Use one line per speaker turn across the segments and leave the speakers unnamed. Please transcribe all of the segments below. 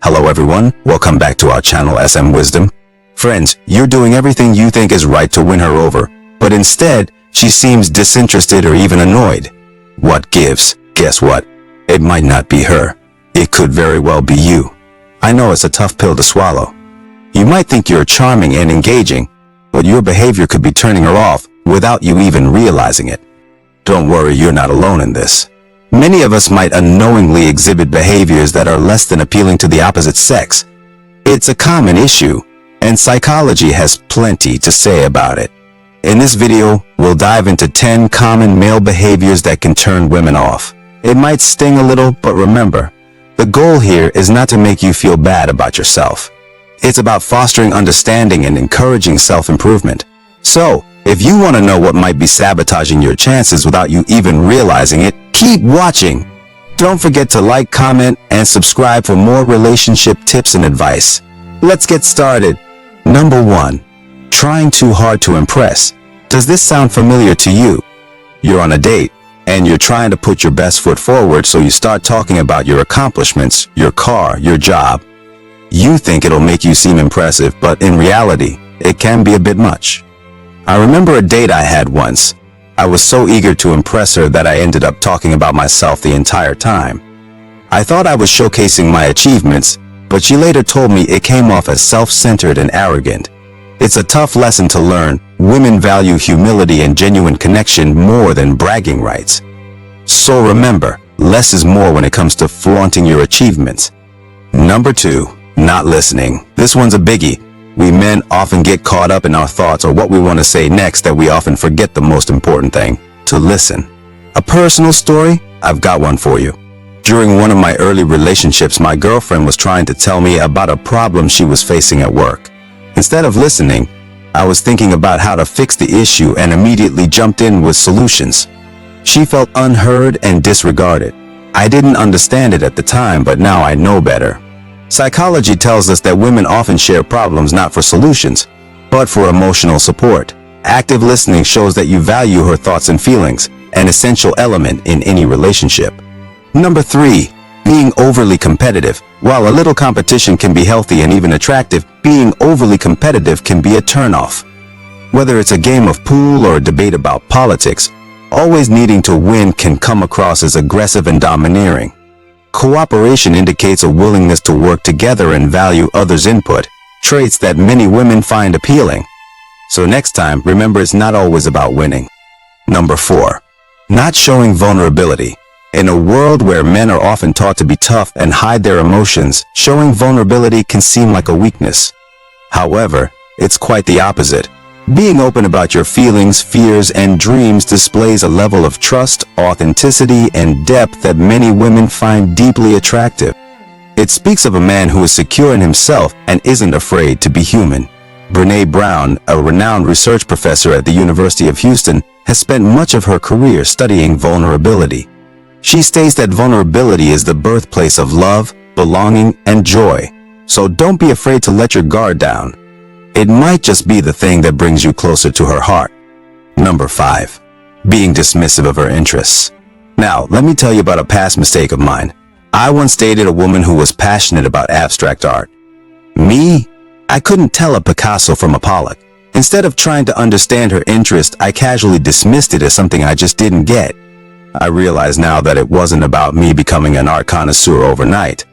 Hello everyone, welcome back to our channel SM Wisdom. Friends, you're doing everything you think is right to win her over, but instead, she seems disinterested or even annoyed. What gives? Guess what? It might not be her. It could very well be you. I know it's a tough pill to swallow. You might think you're charming and engaging, but your behavior could be turning her off without you even realizing it. Don't worry, you're not alone in this. Many of us might unknowingly exhibit behaviors that are less than appealing to the opposite sex. It's a common issue, and psychology has plenty to say about it. In this video, we'll dive into 10 common male behaviors that can turn women off. It might sting a little, but remember, the goal here is not to make you feel bad about yourself. It's about fostering understanding and encouraging self-improvement. So, if you want to know what might be sabotaging your chances without you even realizing it, keep watching. Don't forget to like, comment, and subscribe for more relationship tips and advice. Let's get started. Number 1. Trying too hard to impress. Does this sound familiar to you? You're on a date, and you're trying to put your best foot forward, so you start talking about your accomplishments, your car, your job. You think it'll make you seem impressive, but in reality, it can be a bit much. I remember a date I had once. I was so eager to impress her that I ended up talking about myself the entire time. I thought I was showcasing my achievements, but she later told me it came off as self-centered and arrogant. It's a tough lesson to learn. Women value humility and genuine connection more than bragging rights. So remember, less is more when it comes to flaunting your achievements. Number 2. Not listening. This one's a biggie. We men often get caught up in our thoughts or what we want to say next that we often forget the most important thing, to listen. A personal story? I've got one for you. During one of my early relationships, my girlfriend was trying to tell me about a problem she was facing at work. Instead of listening, I was thinking about how to fix the issue and immediately jumped in with solutions. She felt unheard and disregarded. I didn't understand it at the time, but now I know better. Psychology tells us that women often share problems not for solutions, but for emotional support. Active listening shows that you value her thoughts and feelings, an essential element in any relationship. Number 3. Being overly competitive. While a little competition can be healthy and even attractive, being overly competitive can be a turnoff. Whether it's a game of pool or a debate about politics, always needing to win can come across as aggressive and domineering. Cooperation indicates a willingness to work together and value others' input, traits that many women find appealing. So next time, remember it's not always about winning. Number 4. Not showing vulnerability. In a world where men are often taught to be tough and hide their emotions, showing vulnerability can seem like a weakness. However, it's quite the opposite. Being open about your feelings, fears, and dreams displays a level of trust, authenticity, and depth that many women find deeply attractive. It speaks of a man who is secure in himself and isn't afraid to be human. Brené Brown, a renowned research professor at the University of Houston, has spent much of her career studying vulnerability. She states that vulnerability is the birthplace of love, belonging, and joy. So don't be afraid to let your guard down. It might just be the thing that brings you closer to her heart. Number 5. Being dismissive of her interests. Now, let me tell you about a past mistake of mine. I once dated a woman who was passionate about abstract art. Me? I couldn't tell a Picasso from a Pollock. Instead of trying to understand her interest, I casually dismissed it as something I just didn't get. I realize now that it wasn't about me becoming an art connoisseur overnight.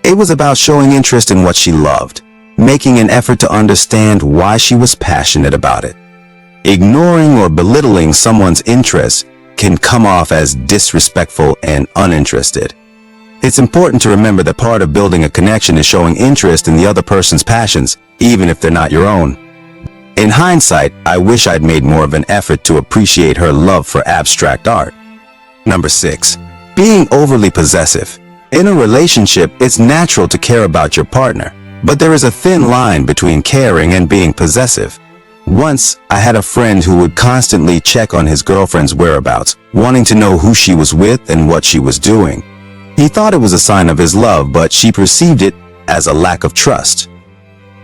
It was about showing interest in what she loved, making an effort to understand why she was passionate about it. Ignoring or belittling someone's interests can come off as disrespectful and uninterested. It's important to remember that part of building a connection is showing interest in the other person's passions, even if they're not your own. In hindsight, I wish I'd made more of an effort to appreciate her love for abstract art. Number 6. Being overly possessive. In a relationship, it's natural to care about your partner, but there is a thin line between caring and being possessive. Once, I had a friend who would constantly check on his girlfriend's whereabouts, wanting to know who she was with and what she was doing. He thought it was a sign of his love, but she perceived it as a lack of trust.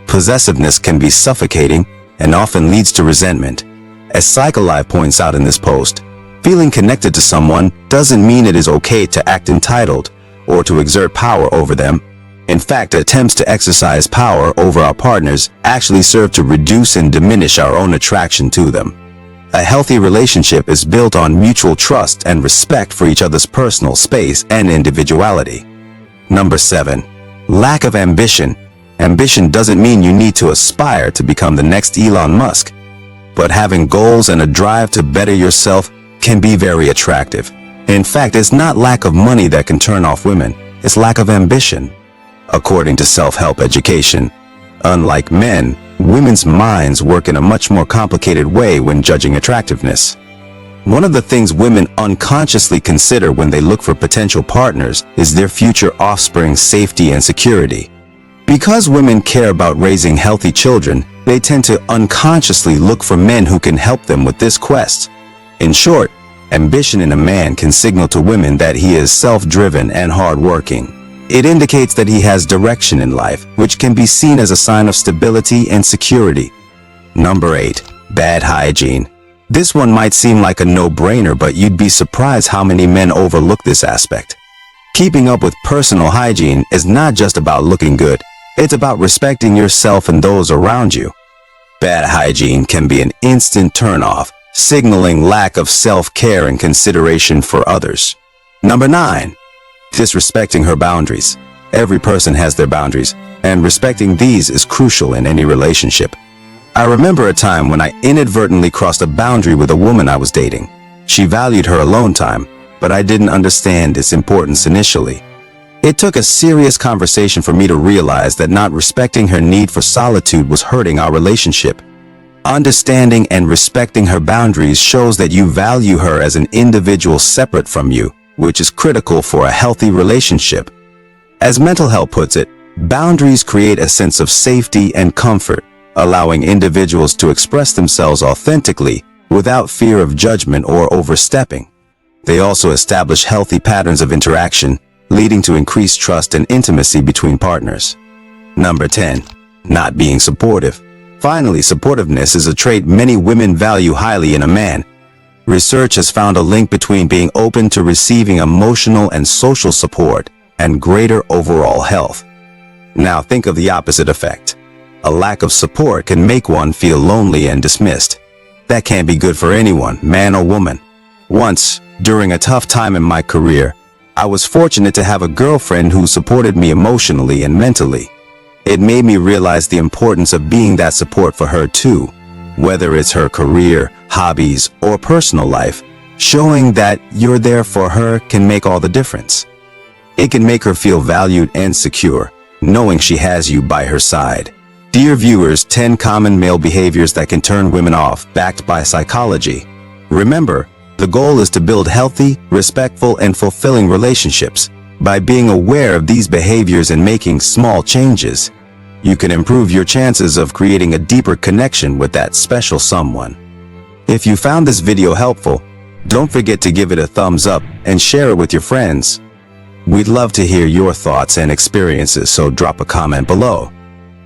Possessiveness can be suffocating and often leads to resentment. As PsychLive points out in this post, feeling connected to someone doesn't mean it is okay to act entitled or to exert power over them. In fact, attempts to exercise power over our partners actually serve to reduce and diminish our own attraction to them. A healthy relationship is built on mutual trust and respect for each other's personal space and individuality. Number 7. Lack of ambition. Ambition doesn't mean you need to aspire to become the next Elon Musk, but having goals and a drive to better yourself can be very attractive. In fact, it's not lack of money that can turn off women, it's lack of ambition. According to self-help education, unlike men, women's minds work in a much more complicated way when judging attractiveness. One of the things women unconsciously consider when they look for potential partners is their future offspring's safety and security. Because women care about raising healthy children, they tend to unconsciously look for men who can help them with this quest. In short, ambition in a man can signal to women that he is self-driven and hard-working. It indicates that he has direction in life, which can be seen as a sign of stability and security. Number 8. Bad hygiene. This one might seem like a no-brainer, but you'd be surprised how many men overlook this aspect. Keeping up with personal hygiene is not just about looking good, it's about respecting yourself and those around you. Bad hygiene can be an instant turn-off, signaling lack of self-care and consideration for others. Number 9. Disrespecting her boundaries. Every person has their boundaries, and respecting these is crucial in any relationship. I remember a time when I inadvertently crossed a boundary with a woman I was dating. She valued her alone time, but I didn't understand its importance initially. It took a serious conversation for me to realize that not respecting her need for solitude was hurting our relationship. Understanding and respecting her boundaries shows that you value her as an individual separate from you, which is critical for a healthy relationship. As Mental Health puts it, boundaries create a sense of safety and comfort, allowing individuals to express themselves authentically without fear of judgment or overstepping. They also establish healthy patterns of interaction, leading to increased trust and intimacy between partners. Number 10. Not being supportive. Finally, supportiveness is a trait many women value highly in a man. Research has found a link between being open to receiving emotional and social support and greater overall health. Now think of the opposite effect. A lack of support can make one feel lonely and dismissed. That can't be good for anyone, man or woman. Once, during a tough time in my career, I was fortunate to have a girlfriend who supported me emotionally and mentally. It made me realize the importance of being that support for her too, whether it's her career, hobbies, or personal life. Showing that you're there for her can make all the difference. It can make her feel valued and secure, knowing she has you by her side. Dear viewers, 10 common male behaviors that can turn women off, backed by psychology. Remember, the goal is to build healthy, respectful, and fulfilling relationships. By being aware of these behaviors and making small changes, you can improve your chances of creating a deeper connection with that special someone. If you found this video helpful, don't forget to give it a thumbs up and share it with your friends. We'd love to hear your thoughts and experiences, so drop a comment below.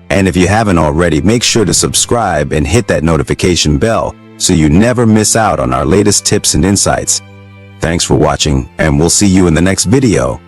And if you haven't already, make sure to subscribe and hit that notification bell so you never miss out on our latest tips and insights. Thanks for watching, and we'll see you in the next video.